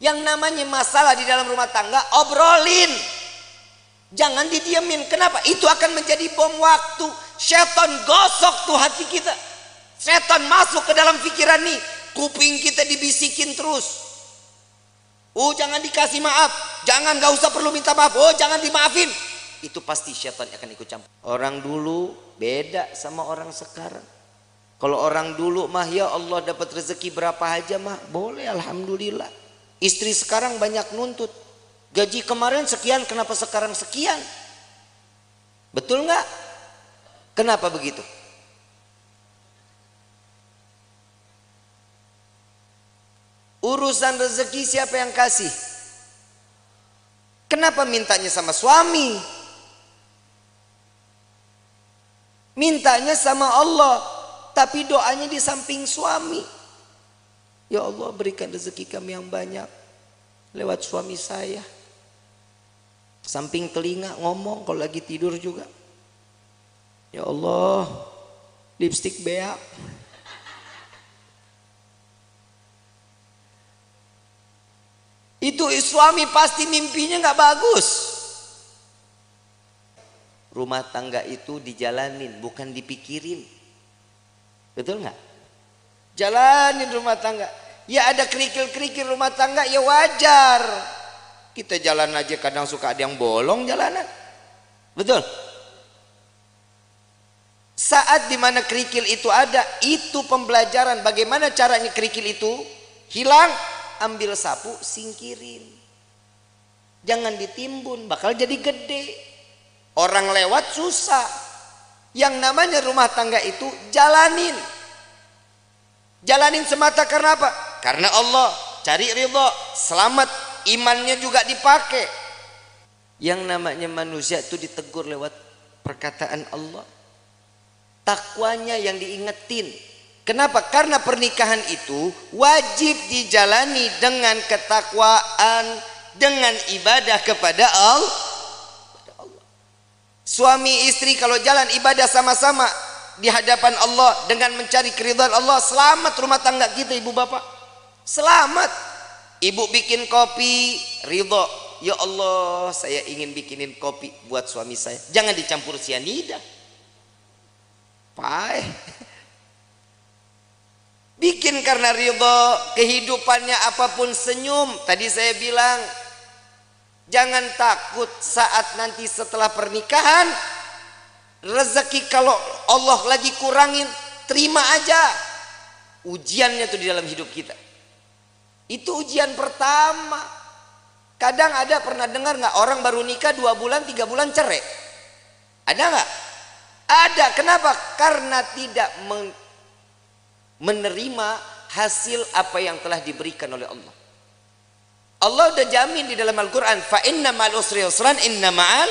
Yang namanya masalah di dalam rumah tangga, obrolin. Jangan didiemin. Kenapa? Itu akan menjadi bom waktu. Setan gosok tuh hati kita. Setan masuk ke dalam pikiran nih. Kuping kita dibisikin terus. Oh, jangan dikasih maaf. Jangan, gak usah perlu minta maaf. Oh, jangan dimaafin. Itu pasti setan akan ikut campur. Orang dulu beda sama orang sekarang. Kalau orang dulu mah ya Allah dapat rezeki berapa aja mah boleh, alhamdulillah. Istri sekarang banyak nuntut. Gaji kemarin sekian, kenapa sekarang sekian? Betul nggak? Kenapa begitu? Urusan rezeki siapa yang kasih? Kenapa mintanya sama suami? Mintanya sama Allah, tapi doanya di samping suami. Ya Allah, berikan rezeki kami yang banyak lewat suami saya. Samping telinga ngomong kalau lagi tidur juga. Ya Allah, lipstik beak. Itu suami pasti mimpinya nggak bagus. Rumah tangga itu dijalanin, bukan dipikirin. Betul nggak? Jalanin rumah tangga. Ya ada kerikil-kerikil rumah tangga, ya wajar. Kita jalan aja kadang suka ada yang bolong jalanan. Betul? Saat dimana kerikil itu ada, itu pembelajaran bagaimana caranya kerikil itu hilang. Ambil sapu, singkirin. Jangan ditimbun, bakal jadi gede. Orang lewat susah. Yang namanya rumah tangga itu jalanin. Jalanin semata karena apa? Karena Allah. Cari ridho, selamat, imannya juga dipakai. Yang namanya manusia itu ditegur lewat perkataan Allah. Takwanya yang diingetin. Kenapa? Karena pernikahan itu wajib dijalani dengan ketakwaan, dengan ibadah kepada Allah. Suami istri kalau jalan ibadah sama-sama di hadapan Allah dengan mencari keridhaan Allah, selamat rumah tangga kita, ibu bapak. Selamat. Ibu bikin kopi, ridho. Ya Allah, saya ingin bikinin kopi buat suami saya. Jangan dicampur sianida. Pahit. Bikin karena ridho, kehidupannya apapun senyum. Tadi saya bilang, jangan takut saat nanti setelah pernikahan, rezeki kalau Allah lagi kurangin, terima aja. Ujiannya tuh di dalam hidup kita. Itu ujian pertama. Kadang ada, pernah dengar nggak orang baru nikah 2 bulan, 3 bulan cerai? Ada nggak? Ada. Kenapa? Karena tidak menerima hasil apa yang telah diberikan oleh Allah. Allah udah jamin di dalam Al-Quran, fa inna ma'al usri yusran, inna ma'al.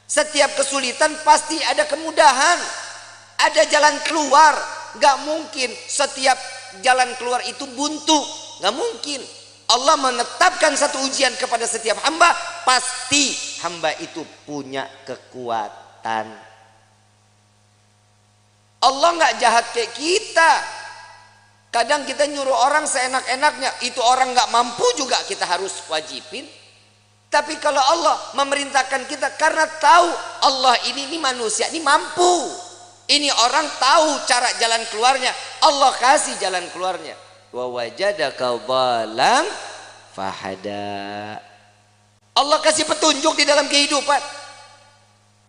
Setiap kesulitan pasti ada kemudahan, ada jalan keluar. Gak mungkin setiap jalan keluar itu buntu, gak mungkin. Allah menetapkan satu ujian kepada setiap hamba, pasti hamba itu punya kekuatan. Allah nggak jahat kayak kita. Kadang kita nyuruh orang seenak-enaknya, itu orang nggak mampu juga kita harus wajibin. Tapi kalau Allah memerintahkan kita karena tahu Allah ini manusia, ini mampu. Ini orang tahu cara jalan keluarnya, Allah kasih jalan keluarnya. Wa wajadaka dhalam fahada. Allah kasih petunjuk di dalam kehidupan.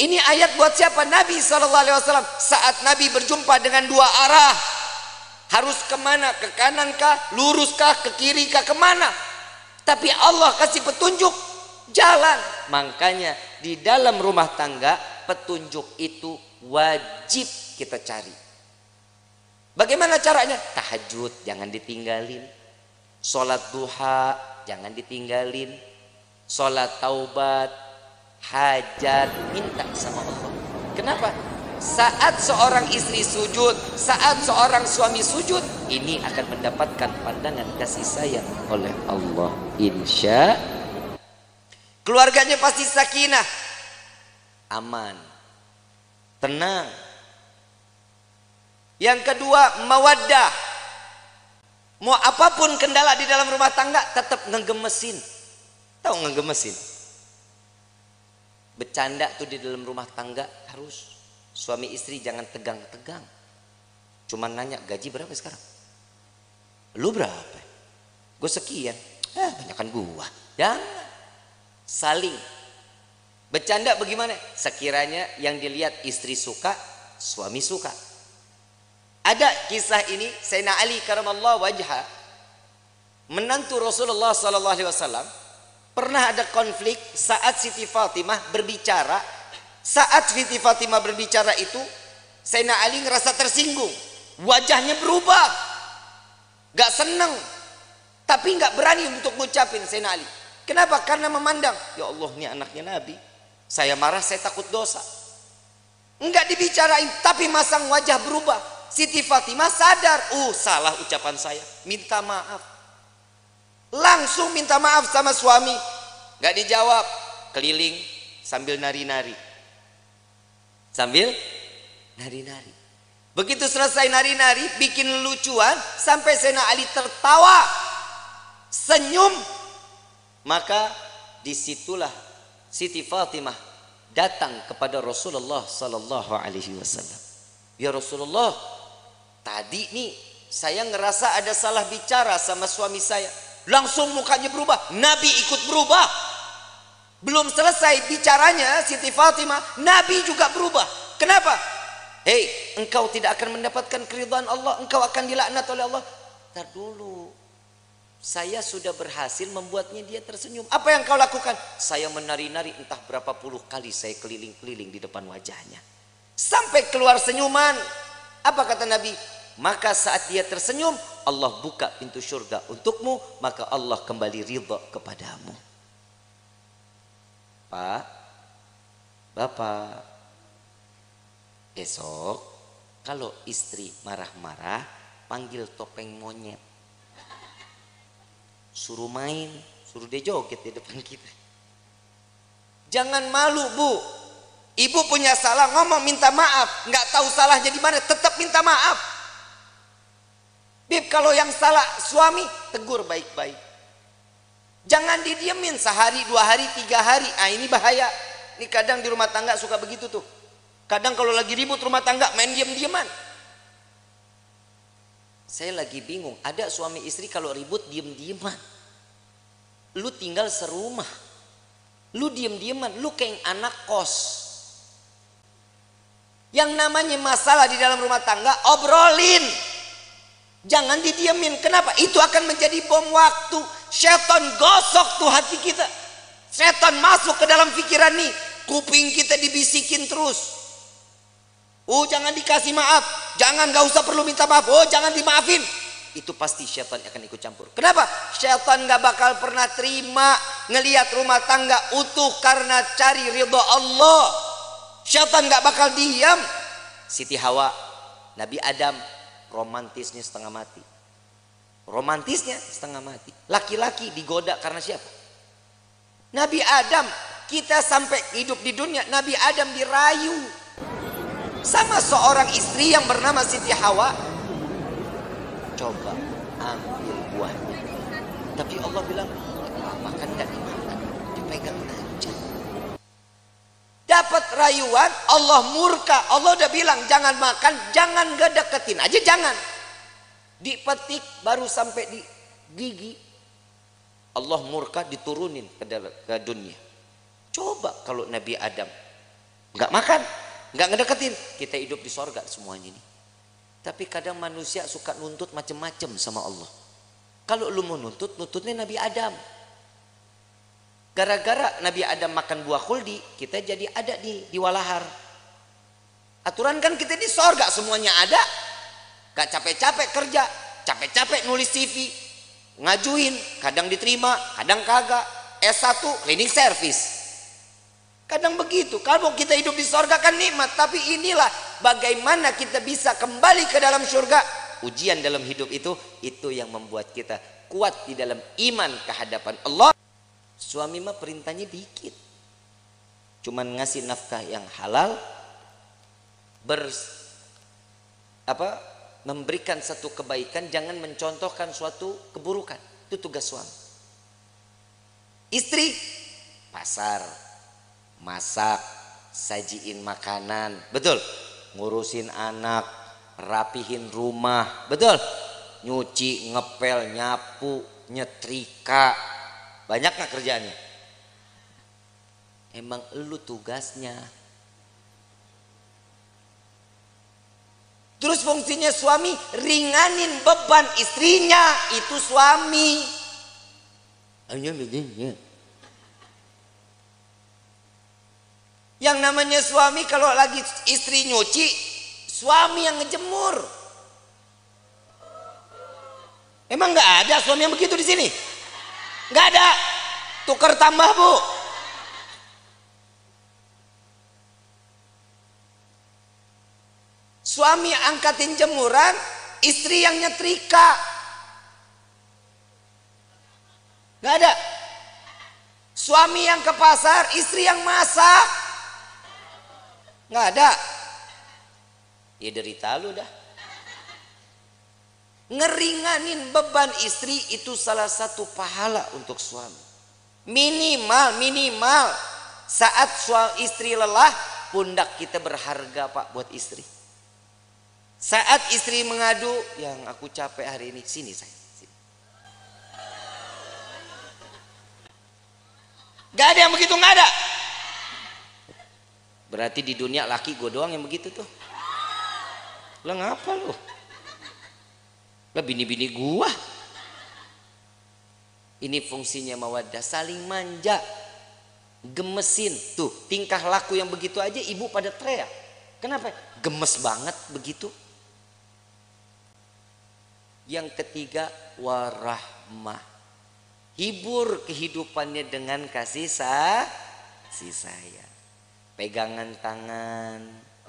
Ini ayat buat siapa? Nabi SAW. Saat Nabi berjumpa dengan 2 arah, harus kemana? Ke kanan kah? Lurus kah? Ke kiri kah? Kemana? Tapi Allah kasih petunjuk jalan. Makanya di dalam rumah tangga petunjuk itu wajib kita cari. Bagaimana caranya? Tahajud jangan ditinggalin, sholat duha jangan ditinggalin, sholat taubat, hajat, minta sama Allah. Kenapa? Saat seorang istri sujud, saat seorang suami sujud, ini akan mendapatkan pandangan kasih sayang oleh Allah. Insya keluarganya pasti sakinah, aman, tenang. Yang kedua, mawaddah. Mau apapun kendala di dalam rumah tangga tetap ngegemesin. Tahu ngegemesin? Bercanda tuh di dalam rumah tangga harus. Suami istri jangan tegang-tegang. Cuman nanya gaji berapa sekarang? Lu berapa? Gue sekian. Banyakan gua. Jangan. Saling. Bercanda bagaimana? Sekiranya yang dilihat istri suka, suami suka. Ada kisah ini, Sayyidina Ali karamallahu wajha, menantu Rasulullah sallallahu alaihi wasallam, pernah ada konflik saat Siti Fatimah berbicara. Saat Siti Fatimah berbicara itu, Sayyidina Ali ngerasa tersinggung. Wajahnya berubah. Gak seneng. Tapi gak berani untuk ngucapin Sayyidina Ali. Kenapa? Karena memandang, ya Allah ini anaknya Nabi. Saya marah, saya takut dosa. Enggak dibicarain, tapi masang wajah berubah. Siti Fatimah sadar, salah ucapan saya, minta maaf. Langsung minta maaf sama suami. Gak dijawab, keliling sambil nari-nari. Sambil nari-nari. Begitu selesai nari-nari, bikin lucuan, sampai Sayyidina Ali tertawa, senyum. Maka disitulah Siti Fatimah datang kepada Rasulullah sallallahu alaihi wasallam. Ya Rasulullah, tadi nih saya ngerasa ada salah bicara sama suami saya. Langsung mukanya berubah, Nabi ikut berubah. Belum selesai bicaranya Siti Fatimah, Nabi juga berubah. Kenapa? Hei, engkau tidak akan mendapatkan keridhaan Allah, engkau akan dilaknat oleh Allah. Ntar dulu, saya sudah berhasil membuatnya dia tersenyum. Apa yang kau lakukan? Saya menari-nari entah berapa puluh kali saya keliling-keliling di depan wajahnya. Sampai keluar senyuman. Apa kata Nabi? Maka saat dia tersenyum, Allah buka pintu surga untukmu, maka Allah kembali ridha kepadamu. Pak, Bapak, besok kalau istri marah-marah, panggil topeng monyet. Suruh main, suruh dia joget di depan kita. Jangan malu, Bu. Ibu punya salah, ngomong minta maaf. Nggak tahu salahnya di mana, tetap minta maaf. Bib, kalau yang salah suami, tegur baik-baik. Jangan didiemin sehari, 2 hari, 3 hari. Ini bahaya. Ini kadang di rumah tangga suka begitu tuh. Kadang kalau lagi ribut rumah tangga, main diem-dieman. Saya lagi bingung. Ada suami istri kalau ribut diem-dieman. Lu tinggal serumah. Lu diem-dieman. Lu kayak anak kos. Yang namanya masalah di dalam rumah tangga, obrolin. Jangan didiemin. Kenapa? Itu akan menjadi bom waktu. Setan gosok tuh hati kita. Setan masuk ke dalam pikiran nih. Kuping kita dibisikin terus. Jangan dikasih maaf. Jangan, gak usah perlu minta maaf. Jangan dimaafin. Itu pasti syaitan akan ikut campur. Kenapa? Syaitan gak bakal pernah terima ngelihat rumah tangga utuh karena cari ridha Allah. Syaitan gak bakal diam. Siti Hawa, Nabi Adam, romantisnya setengah mati. Romantisnya setengah mati. Laki-laki digoda karena siapa? Nabi Adam. Kita sampai hidup di dunia, Nabi Adam dirayu sama seorang istri yang bernama Siti Hawa. Coba ambil buahnya. Tapi Allah bilang, makan gak dimakan, dipegang aja. Dapat rayuan, Allah murka. Allah udah bilang jangan makan, jangan gak deketin aja, jangan. Dipetik baru sampai di gigi, Allah murka, diturunin ke dunia. Coba kalau Nabi Adam gak makan, gak ngedeketin, kita hidup di sorga semuanya ini. Tapi kadang manusia suka nuntut macem-macem sama Allah. Kalau lu mau nuntut, nuntutnya Nabi Adam. Gara-gara Nabi Adam makan buah khuldi, kita jadi ada di walahar. Aturan kan kita di sorga semuanya ada. Gak capek-capek kerja, capek-capek nulis CV, ngajuin, kadang diterima, kadang kagak. S1 cleaning service. Kadang begitu. Kalau kita hidup di sorga kan nikmat. Tapi inilah bagaimana kita bisa kembali ke dalam surga. Ujian dalam hidup itu yang membuat kita kuat di dalam iman kehadapan Allah. Suami mah perintahnya dikit. Cuman ngasih nafkah yang halal, memberikan satu kebaikan, jangan mencontohkan suatu keburukan. Itu tugas suami. Istri pasar, masak, sajiin makanan, betul. Ngurusin anak, rapihin rumah, betul. Nyuci, ngepel, nyapu, nyetrika. Banyak nggak kerjaannya? Emang lu tugasnya. Terus fungsinya suami ringanin beban istrinya, itu suami. Yang namanya suami kalau lagi istri nyuci, suami yang ngejemur. Emang nggak ada suami yang begitu di sini? Nggak ada. Tukar tambah, Bu. Suami angkatin jemuran, istri yang nyetrika. Nggak ada. Suami yang ke pasar, istri yang masak. Nggak ada. Ya derita lu dah. Ngeringanin beban istri itu salah satu pahala untuk suami. Minimal saat istri lelah, pundak kita berharga, Pak, buat istri. Saat istri mengadu, yang aku capek hari ini, sini saya. Sini. Gak ada yang begitu, gak ada. Berarti di dunia laki gue doang yang begitu tuh. Lah ngapa lu? Lah bini-bini gua. Ini fungsinya mawaddah, saling manja, gemesin. Tuh tingkah laku yang begitu aja ibu pada teriak. Kenapa? Gemes banget begitu. Yang ketiga, warahmah. Hibur kehidupannya dengan kasih sayang. Pegangan tangan,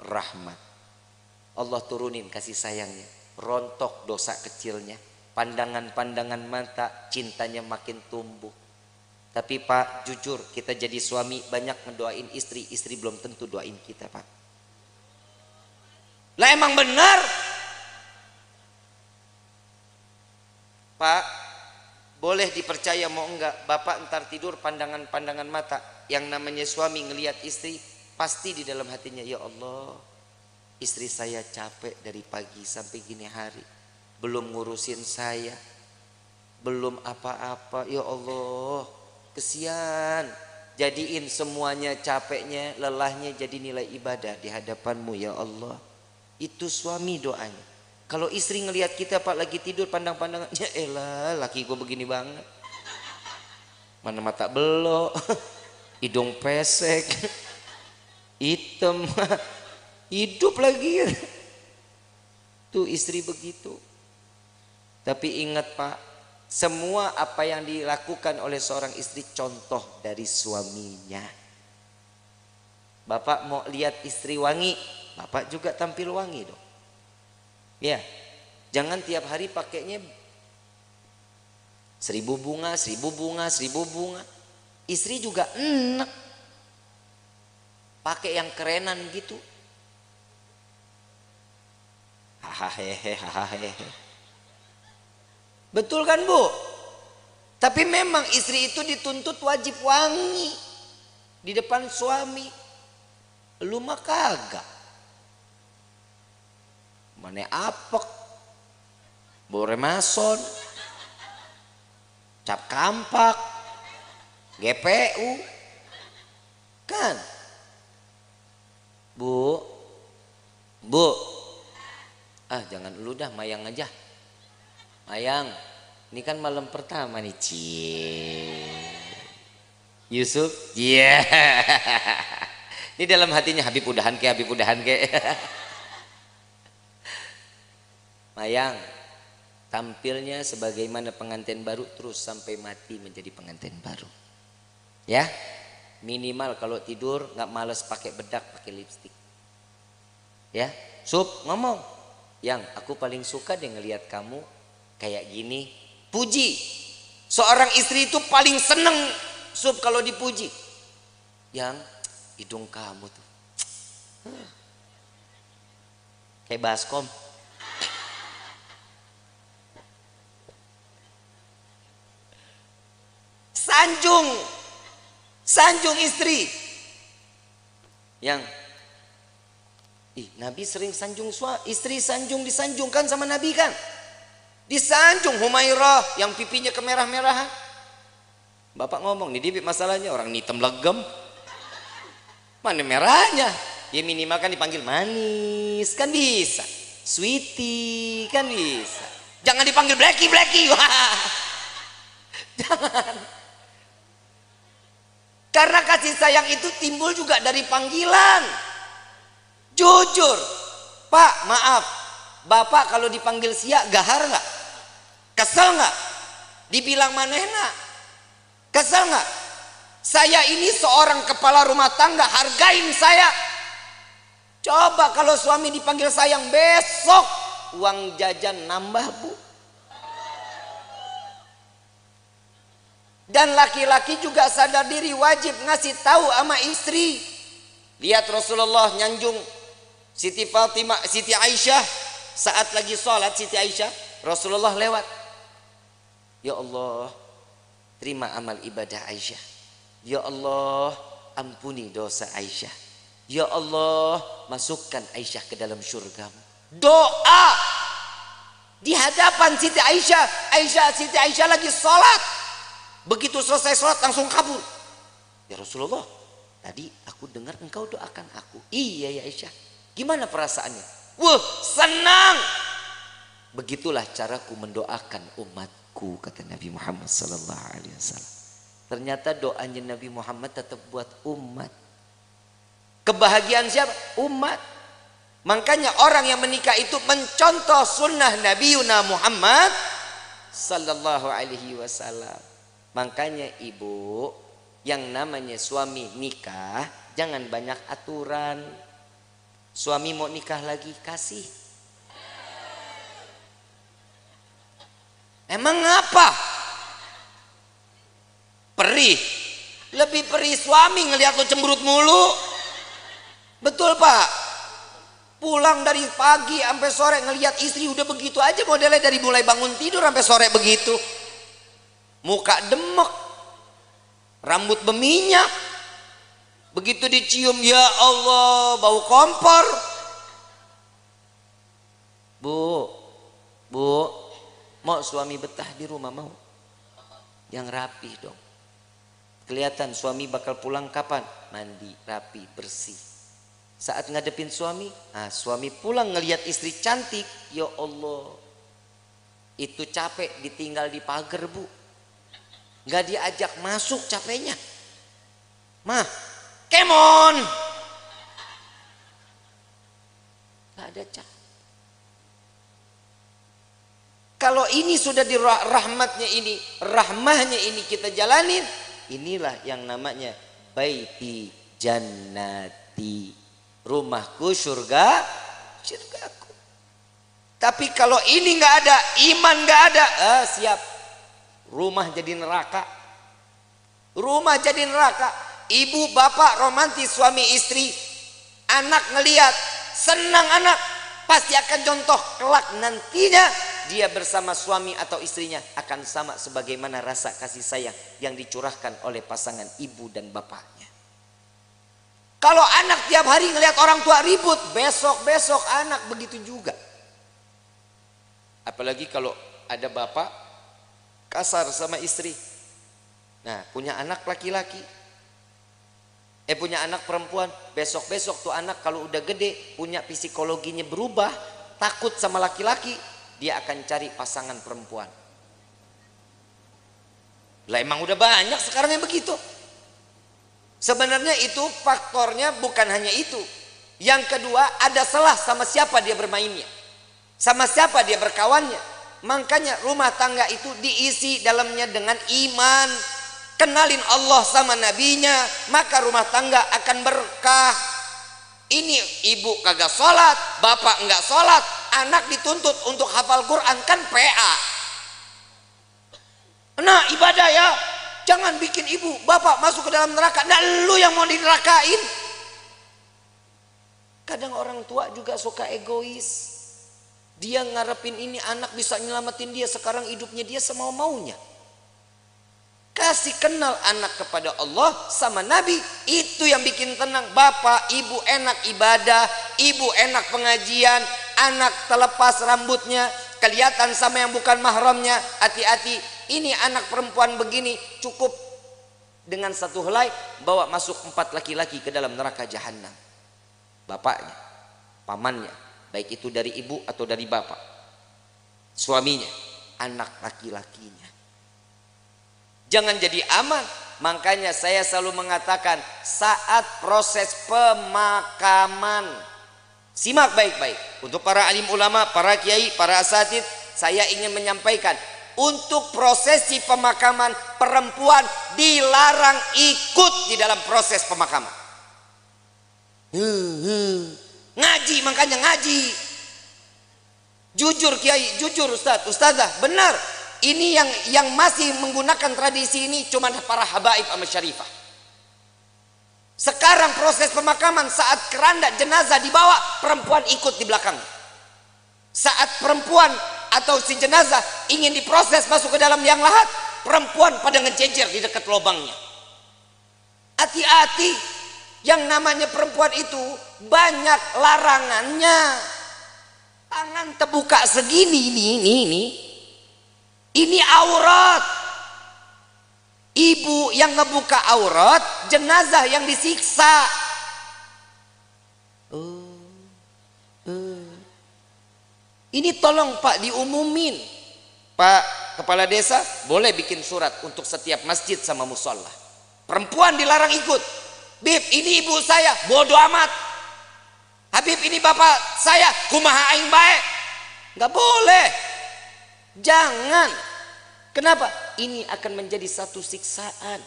rahmat. Allah turunin kasih sayangnya. Rontok dosa kecilnya, pandangan-pandangan mata, cintanya makin tumbuh. Tapi Pak, jujur kita jadi suami banyak ngedoain istri, istri belum tentu doain kita, Pak. Lah emang benar, Pak. Boleh dipercaya mau enggak, Bapak ntar tidur pandangan-pandangan mata. Yang namanya suami ngelihat istri, pasti di dalam hatinya, ya Allah, istri saya capek dari pagi sampai gini hari, belum ngurusin saya, belum apa-apa. Ya Allah, kesian. Jadiin semuanya capeknya, lelahnya jadi nilai ibadah di hadapanmu, ya Allah. Itu suami doanya. Kalau istri ngelihat kita, Pak, lagi tidur pandang-pandangan, ya elah, laki gue begini banget. Mana mata belok, hidung pesek, hitam, hidup lagi. Tuh istri begitu. Tapi ingat, Pak, semua apa yang dilakukan oleh seorang istri contoh dari suaminya. Bapak mau lihat istri wangi, Bapak juga tampil wangi dong. Ya, jangan tiap hari pakainya 1000 bunga, 1000 bunga, 1000 bunga. Istri juga enak pakai yang kerenan gitu. Hahaha. Betul kan, Bu? Tapi memang istri itu dituntut wajib wangi di depan suami. Lu mah kagak. Mana apek, bore mason, cap kampak, GPU, kan? Bu, jangan lu dah, Mayang aja. Mayang, ini kan malam pertama nih, Cie. Yusuf, iya. Yeah. Ini dalam hatinya, Habib udahan ke. Mayang, tampilnya sebagaimana pengantin baru terus sampai mati menjadi pengantin baru. Ya, minimal kalau tidur nggak males pakai bedak, pakai lipstik. Ya, Sup ngomong, Yang aku paling suka deh ngelihat kamu kayak gini. Puji. Seorang istri itu paling seneng, Sup, kalau dipuji. Yang hidung kamu tuh kayak baskom. sanjung istri. Yang Nabi sering sanjung istri, disanjungkan sama Nabi kan. Disanjung Humairah yang pipinya kemerah-merahan. Bapak ngomong, nih Dibit masalahnya orang hitam legem. Mana merahnya? Ya minimal kan dipanggil manis, kan bisa. Sweetie, kan bisa. Jangan dipanggil Blacky. Wah. Jangan. Karena kasih sayang itu timbul juga dari panggilan. Jujur. Pak, maaf. Bapak kalau dipanggil sia gahar nggak? Kesel nggak? Dibilang manehna? Kesel nggak? Saya ini seorang kepala rumah tangga, hargain saya. Coba kalau suami dipanggil sayang, besok uang jajan nambah, Bu. Dan laki-laki juga sadar diri, wajib ngasih tahu sama istri. Lihat Rasulullah nyanjung Siti Fatimah, Siti Aisyah saat lagi sholat. Siti Aisyah, Rasulullah lewat. Ya Allah, terima amal ibadah Aisyah. Ya Allah, ampuni dosa Aisyah. Ya Allah, masukkan Aisyah ke dalam surgamu. Doa di hadapan Siti Aisyah. Siti Aisyah lagi sholat. Begitu selesai sholat langsung kabur. Ya Rasulullah, tadi aku dengar engkau doakan aku. Iya ya Aisyah. Gimana perasaannya? Wah, senang. Begitulah caraku mendoakan umatku, kata Nabi Muhammad SAW. Ternyata doanya Nabi Muhammad tetap buat umat. Kebahagiaan siapa? Umat. Makanya orang yang menikah itu mencontoh sunnah Nabi Muhammad sallallahu alaihi wasallam. Makanya ibu, yang namanya suami nikah jangan banyak aturan. Suami mau nikah lagi, kasih. Emang apa? Perih. Lebih perih suami ngelihat lo cemberut mulu. Betul Pak? Pulang dari pagi sampai sore ngelihat istri udah begitu aja modelnya, dari mulai bangun tidur sampai sore begitu. Muka demek, rambut berminyak. Begitu dicium, ya Allah, bau kompor. Bu, mau suami betah di rumah mau? Yang rapi dong. Kelihatan suami bakal pulang kapan? Mandi, rapi, bersih. Saat ngadepin suami, suami pulang ngelihat istri cantik, ya Allah, itu capek ditinggal di pagar Bu, nggak diajak masuk capeknya. Mah, kemon, nggak ada cap. Kalau ini sudah di rahmahnya ini kita jalanin, inilah yang namanya baiti jannati. Rumahku surgaku. Tapi kalau ini nggak ada, iman nggak ada, siap. Rumah jadi neraka. Rumah jadi neraka. Ibu bapak romantis suami istri, anak ngelihat senang, anak pasti akan contoh kelak nantinya dia bersama suami atau istrinya akan sama sebagaimana rasa kasih sayang yang dicurahkan oleh pasangan ibu dan bapaknya. Kalau anak tiap hari ngelihat orang tua ribut, besok anak begitu juga. Apalagi kalau ada bapak kasar sama istri. Nah, punya anak laki-laki, punya anak perempuan, besok tuh anak kalau udah gede, punya psikologinya berubah, takut sama laki-laki, dia akan cari pasangan perempuan. Lah emang udah banyak sekarang yang begitu. Sebenarnya itu faktornya bukan hanya itu. Yang kedua, ada salah sama siapa dia bermainnya, sama siapa dia berkawannya. Makanya rumah tangga itu diisi dalamnya dengan iman, kenalin Allah sama nabinya, maka rumah tangga akan berkah. Ini ibu kagak sholat, bapak enggak sholat, anak dituntut untuk hafal Quran, kan PA. Nah ibadah ya, jangan bikin ibu bapak masuk ke dalam neraka. Nah lu yang mau dinerakain. Kadang orang tua juga suka egois. Dia ngarepin ini anak bisa nyelamatin dia, sekarang hidupnya dia semau-maunya. Kasih kenal anak kepada Allah sama Nabi, itu yang bikin tenang. Bapak, ibu enak ibadah, ibu enak pengajian, anak terlepas rambutnya, kelihatan sama yang bukan mahramnya. Hati-hati, ini anak perempuan begini, cukup dengan satu helai bawa masuk 4 laki-laki ke dalam neraka jahanam. Bapaknya, pamannya, baik itu dari ibu atau dari bapak, suaminya, anak laki-lakinya. Jangan jadi aman. Makanya saya selalu mengatakan saat proses pemakaman, simak baik-baik. Untuk para alim ulama, para kiai, para asatidz, saya ingin menyampaikan, untuk prosesi pemakaman perempuan dilarang ikut di dalam proses pemakaman. Ngaji, makanya ngaji. Jujur kiai, jujur ustadz, ustadzah, benar. Ini yang masih menggunakan tradisi ini cuma para habaib sama syarifah. Sekarang proses pemakaman, saat keranda jenazah dibawa, perempuan ikut di belakang. Saat perempuan atau si jenazah ingin diproses masuk ke dalam liang lahat, perempuan pada ngejejer di dekat lubangnya. Hati-hati, yang namanya perempuan itu banyak larangannya. Tangan terbuka segini, ini aurat. Ibu yang ngebuka aurat, jenazah yang disiksa. Ini tolong Pak diumumin. Pak Kepala Desa boleh bikin surat untuk setiap masjid sama musola. Perempuan dilarang ikut. Bib, ini ibu saya, bodoh amat. Habib, ini bapak saya, kumaha aing bae. Nggak boleh. Jangan. Kenapa? Ini akan menjadi satu siksaan.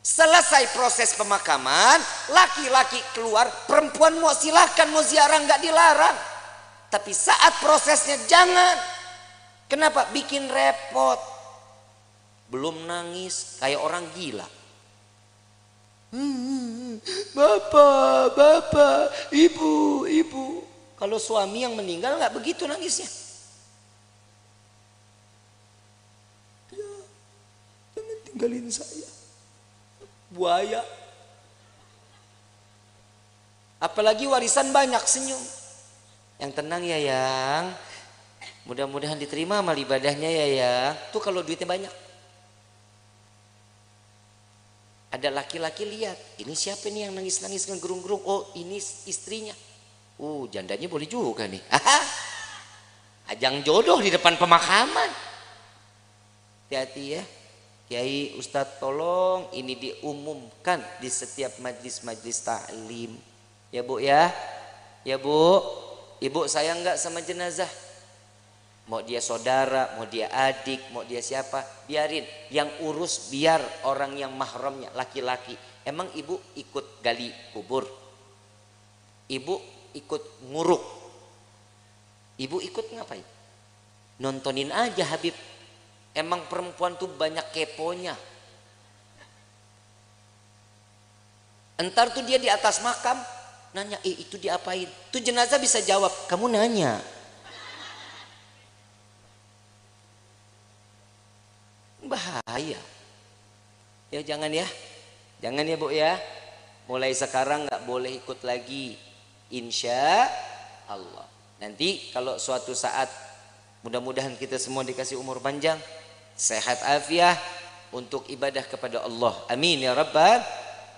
Selesai proses pemakaman, laki-laki keluar, perempuan mau silahkan, mau ziarah, nggak dilarang. Tapi saat prosesnya jangan. Kenapa? Bikin repot. Belum nangis kayak orang gila. Bapak, ibu. Kalau suami yang meninggal nggak begitu nangisnya. Jangan tinggalin saya, buaya. Apalagi warisan banyak, senyum. Yang tenang ya yang, mudah-mudahan diterima amal ibadahnya ya yang. Tuh kalau duitnya banyak. Ada laki-laki lihat, ini siapa nih yang nangis-nangis ngegerung-gerung? Oh, ini istrinya. Jandanya boleh juga nih. Ajang jodoh di depan pemakaman. Hati-hati ya. Kiai, Ustadz, tolong ini diumumkan di setiap majlis-majlis ta'lim. Ya Bu ya. Ya Bu. Ibu sayang nggak sama jenazah? Mau dia saudara, mau dia adik, mau dia siapa, biarin. Yang urus biar orang yang mahramnya, laki-laki. Emang ibu ikut gali kubur? Ibu ikut nguruk? Ibu ikut ngapain? Nontonin aja Habib. Emang perempuan tuh banyak keponya. Entar tuh dia di atas makam nanya, itu diapain? Tuh jenazah bisa jawab, kamu nanya. Bahaya. Ya jangan ya. Jangan ya Bu ya. Mulai sekarang nggak boleh ikut lagi. Insya Allah. Nanti kalau suatu saat, mudah-mudahan kita semua dikasih umur panjang, sehat afiah untuk ibadah kepada Allah. Amin ya Rabbal.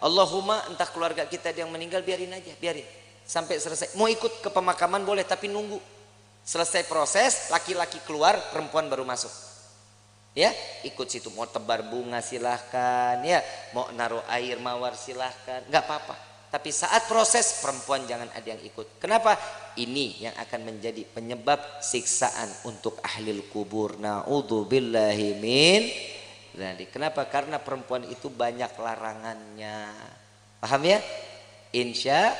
Allahumma, entah keluarga kita yang meninggal biarin aja, biarin sampai selesai. Mau ikut ke pemakaman boleh, tapi nunggu selesai proses, laki-laki keluar, perempuan baru masuk. Ya, ikut situ. Mau tebar bunga silahkan, ya, mau naruh air mawar silahkan, nggak apa-apa. Tapi saat proses, perempuan jangan ada yang ikut. Kenapa? Ini yang akan menjadi penyebab siksaan untuk ahlil kubur. Na'udzubillahi min. Kenapa? Karena perempuan itu banyak larangannya. Paham ya? Insya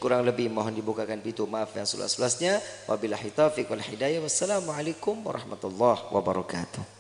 kurang lebih mohon dibukakan pintu maaf yang seluas-luasnya. Wabillahi taufiq wal hidayah. Wassalamualaikum warahmatullahi wabarakatuh.